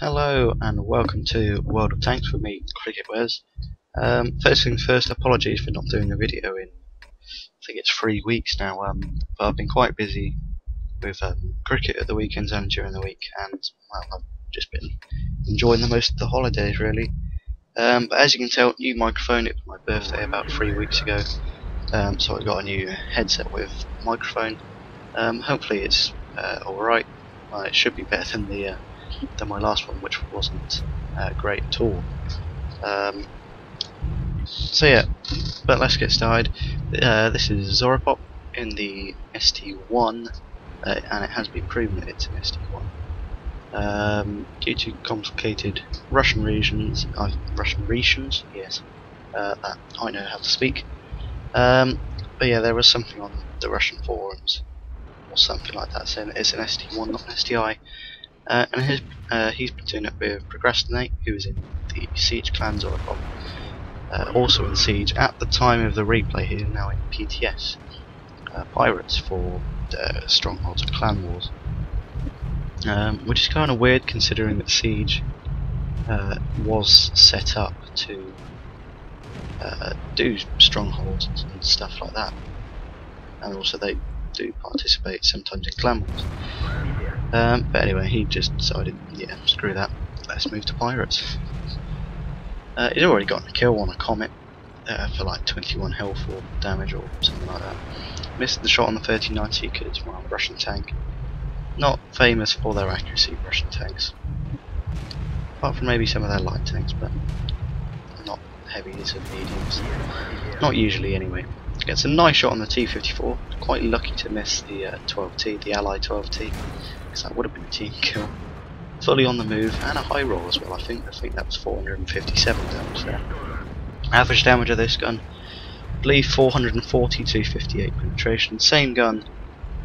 Hello and welcome to World of Tanks with me, Cricketwes. First things first, apologies for not doing a video in, I think it's 3 weeks now, but I've been quite busy with cricket at the weekends and during the week, and well, I've just been enjoying the most of the holidays really. But as you can tell, new microphone. It was my birthday about 3 weeks ago, so I got a new headset with microphone. Hopefully it's alright. Well, it should be better than my last one, which wasn't great at all. So yeah, but let's get started. This is Zoropop in the ST1, and it has been proven that it's an ST1. Due to complicated Russian regions, yes, that I know how to speak. But yeah, there was something on the Russian forums or something like that saying it's an ST1, not an STI. And he's been doing it with Procrastinate, who is in the Siege Clan Zoropop. Also in Siege at the time of the replay, he is now in PTS Pirates for Strongholds and Clan Wars, which is kind of weird considering that Siege was set up to do Strongholds and stuff like that, and also they do participate sometimes in Clan Wars. But anyway, he just decided, yeah, screw that, let's move to Pirates. He's already gotten a kill on a Comet for like 21 health or damage or something like that. Missed the shot on the 1390 because, well, Russian tank. Not famous for their accuracy, Russian tanks. Apart from maybe some of their light tanks, but not heavies and mediums. Not usually anyway. Gets a nice shot on the T-54. Quite lucky to miss the 12T, the Ally 12T, because that would have been a team kill. Fully on the move and a high roll as well. I think that was 457 damage there. Average damage of this gun, I believe 440 to 58 penetration. Same gun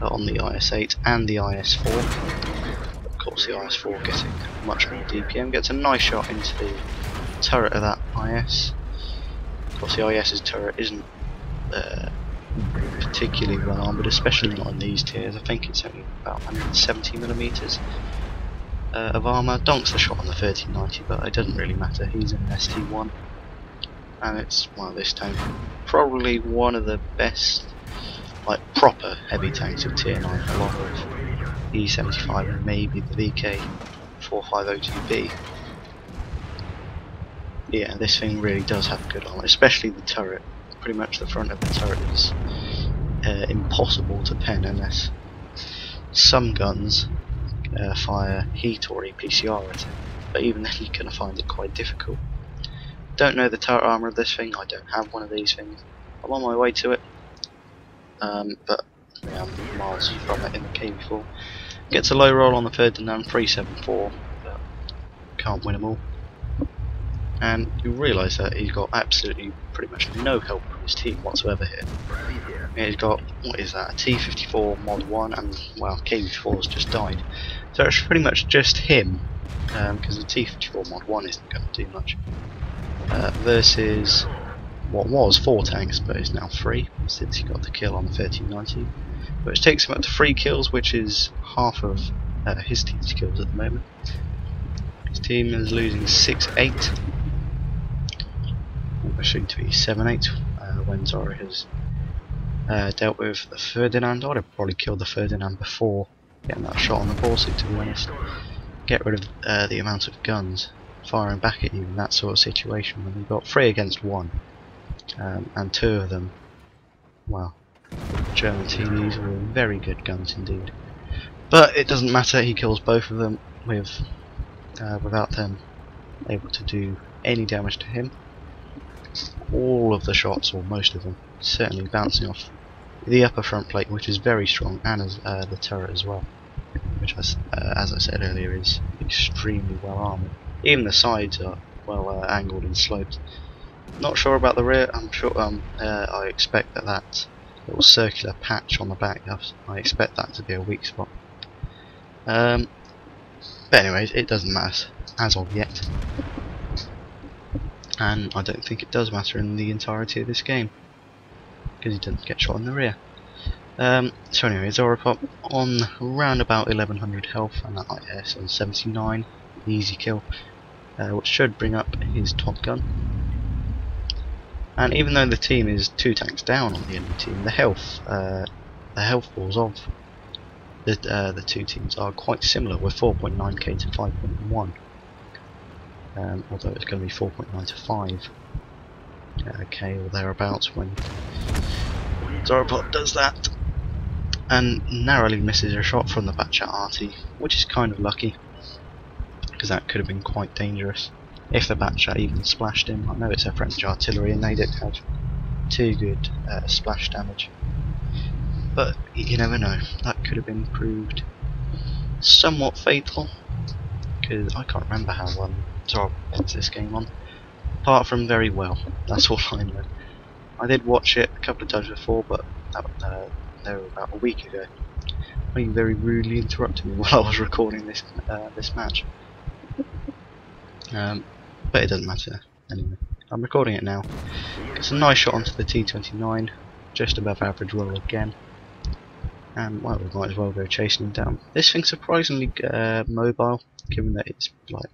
on the IS-8 and the IS-4. Of course, the IS-4 getting much more DPM. Gets a nice shot into the turret of that IS. Of course, the IS's turret isn't particularly well armoured, especially not in these tiers. I think it's only about 170mm of armour. Donks the shot on the 1390, but it doesn't really matter. He's in an ST1, and it's, well, this tank probably one of the best, like, proper heavy tanks of tier 9, along with E75 and maybe the VK 4502B. Yeah, this thing really does have good armour, especially the turret. Pretty much the front of the turret is impossible to pen unless some guns fire heat or EPCR at it, but even then you're going to find it quite difficult. Don't know the turret armour of this thing. I don't have one of these things. I'm on my way to it, but yeah, I'm miles from it in the KV4. Gets a low roll on the Ferdinand 374, but can't win them all. And you realise that he's got absolutely pretty much no help from his team whatsoever here. Yeah, he's got, what is that, a T-54 Mod 1, and, well, KV4's just died. So it's pretty much just him, because the T-54 Mod 1 isn't going to do much. Versus what was 4 tanks, but is now 3, since he got the kill on the 1390. Which takes him up to 3 kills, which is half of his team's kills at the moment. His team is losing 6-8. We're soon to be 7-8 when Zora has dealt with the Ferdinand. I'd have probably killed the Ferdinand before getting that shot on the ball suit, to be honest. Get rid of the amount of guns firing back at you in that sort of situation when you've got 3 against 1, and 2 of them, well, German TVs were very good guns indeed. But it doesn't matter, he kills both of them with without them able to do any damage to him. All of the shots, or most of them, certainly bouncing off the upper front plate, which is very strong, and as the turret as well, which, as I said earlier, is extremely well armoured. Even the sides are well angled and sloped. Not sure about the rear. I'm sure. I expect that little circular patch on the back, I expect that to be a weak spot. But anyways, it doesn't matter as of yet. And I don't think it does matter in the entirety of this game, because he doesn't get shot in the rear. So anyway, Zoropop on around about 1100 health, and that IS on 79. easy kill, which should bring up his top gun. And even though the team is 2 tanks down on the enemy team, the health balls of the two teams are quite similar, with 4.9k to 5.1. Although it's going to be 4.9 to 5k or thereabouts when Zoropop does that, and narrowly misses a shot from the Batchat Arty, which is kind of lucky, because that could have been quite dangerous if the Batchat even splashed him. I know it's a French artillery and they didn't have too good splash damage, but you never know, that could have been proved somewhat fatal, because I can't remember how Zoropop ends this game on, apart from very well. That's all I know. I did watch it a couple of times before, but they were about a week ago. He very rudely interrupted me while I was recording this match. But it doesn't matter anyway. I'm recording it now. It's a nice shot onto the T-29, just above average roll again. And well, we might as well go chasing him down. This thing's surprisingly mobile, given that it's like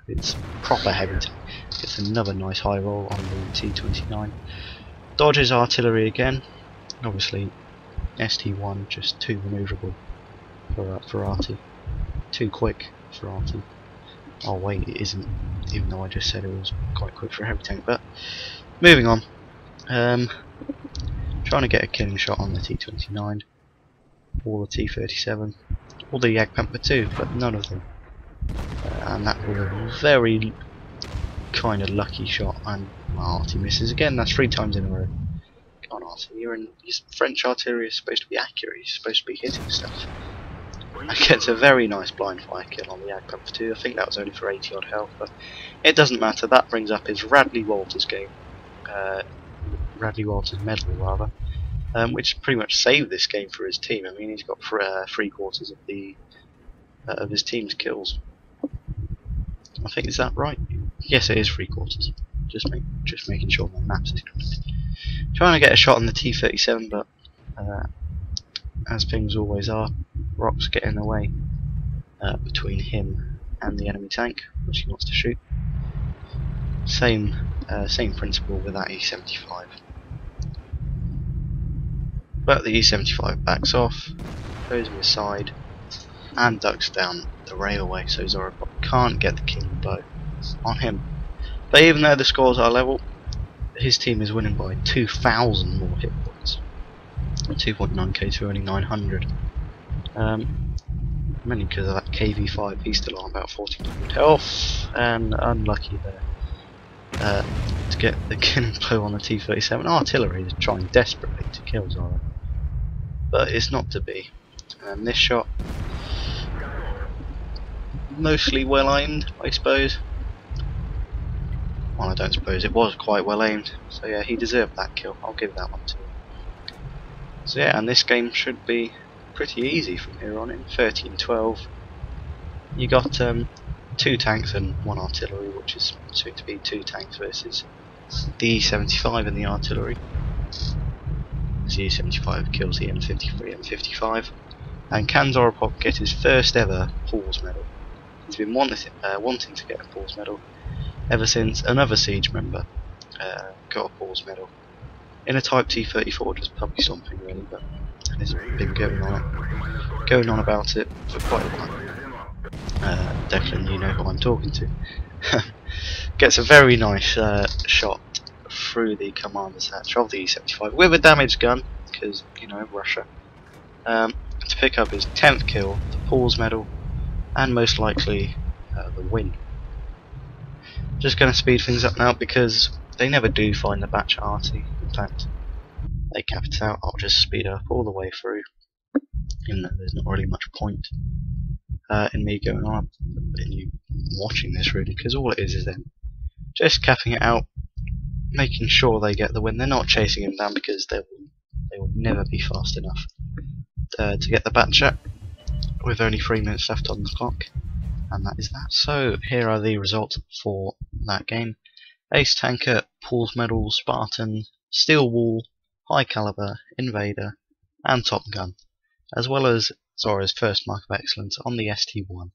it's proper heavy tank. It's another nice high roll on the T-29. Dodges artillery again. Obviously, ST1 just too manoeuvrable for Arty. Too quick for Arty. Oh wait, it isn't, even though I just said it was quite quick for a heavy tank. But moving on, trying to get a killing shot on the T-29, or the T-37, or the Jagdpanther too, but none of them. And that was a very kind of lucky shot, and Arty misses again. That's 3 times in a row. Come on, Arty, your French artillery is supposed to be accurate. You're supposed to be hitting stuff. And gets a very nice blind fire kill on the Jagdpanther too. I think that was only for 80 odd health, but it doesn't matter. That brings up his Radley Walters medal rather, which pretty much saved this game for his team. I mean, he's got 3/4 of his team's kills. I think, is that right? Yes, it is 3/4. Just making sure my maps is correct. Trying to get a shot on the T-37, but as things always are, rocks get in the way between him and the enemy tank, which he wants to shoot. Same principle with that E-75. But the E-75 backs off, goes on his side, and ducks down the railway, so Zoropop can't get the killing blow on him. But even though the scores are level, his team is winning by 2,000 more hit points. 2.9k to only 900. Mainly because of that KV5, he's still on about 1400 health, and unlucky there to get the killing blow on the T-37. Artillery is trying desperately to kill Zoro, but it's not to be. And this shot, mostly well aimed, I suppose. Well, I don't suppose, it was quite well aimed, so yeah, he deserved that kill. I'll give that one to him. So yeah, and this game should be pretty easy from here on in. 13-12. You got 2 tanks and 1 artillery, which is soon to be 2 tanks versus the E-75 and the artillery. The E-75 kills the M53 and 55. And can Zoropop get his first ever Paul's medal? He's been wanting to get a Paul's medal ever since another Siege member got a Paul's medal in a Type T-34, just puppy stomping really, but he's been going on about it for quite a while. Declan, you know who I'm talking to. Gets a very nice shot through the commander's hatch of the E-75 with a damaged gun, because, you know, Russia, to pick up his 10th kill, the Paul's medal, and most likely the win. Just going to speed things up now because they never do find the Batchat Arty. In fact, they cap it out. I'll just speed up all the way through, even though there's not really much point in me going on, in you watching this really, because all it is them just capping it out, making sure they get the win. They're not chasing him down because they will never be fast enough to get the Batchat with only 3 minutes left on the clock. And that is that. So here are the results for that game. Ace Tanker, Paul's Medal, Spartan, Steel Wall, High Caliber, Invader, and Top Gun, as well as Zora's first mark of excellence on the ST1.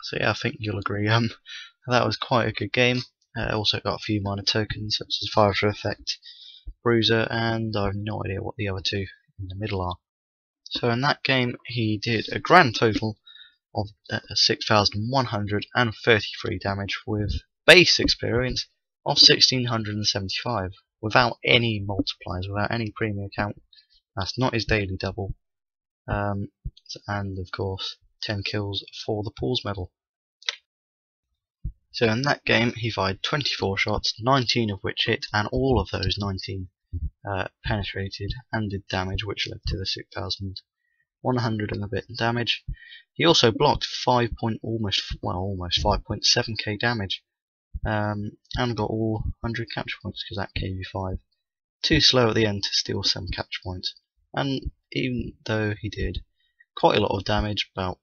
So yeah, I think you'll agree. That was quite a good game. Also got a few minor tokens such as Fire for Effect, Bruiser, and I have no idea what the other two in the middle are. So in that game, he did a grand total of 6,133 damage with base experience of 1,675 without any multipliers, without any premium count. That's not his daily double. And of course 10 kills for the Pools medal. So in that game he fired 24 shots, 19 of which hit, and all of those 19 penetrated and did damage, which led to the 6,100 and a bit damage. He also blocked almost 5.7k damage, and got all 100 capture points because that KV5. Too slow at the end to steal some capture points, and even though he did quite a lot of damage, I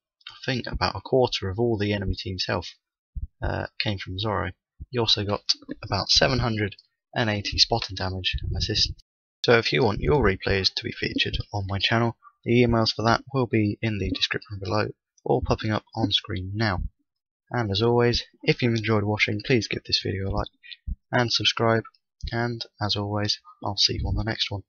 think about a quarter of all the enemy team's health came from Zoro. He also got about 780 spotting damage and assist. So if you want your replays to be featured on my channel, the emails for that will be in the description below or popping up on screen now. And as always, if you've enjoyed watching, please give this video a like and subscribe, and as always, I'll see you on the next one.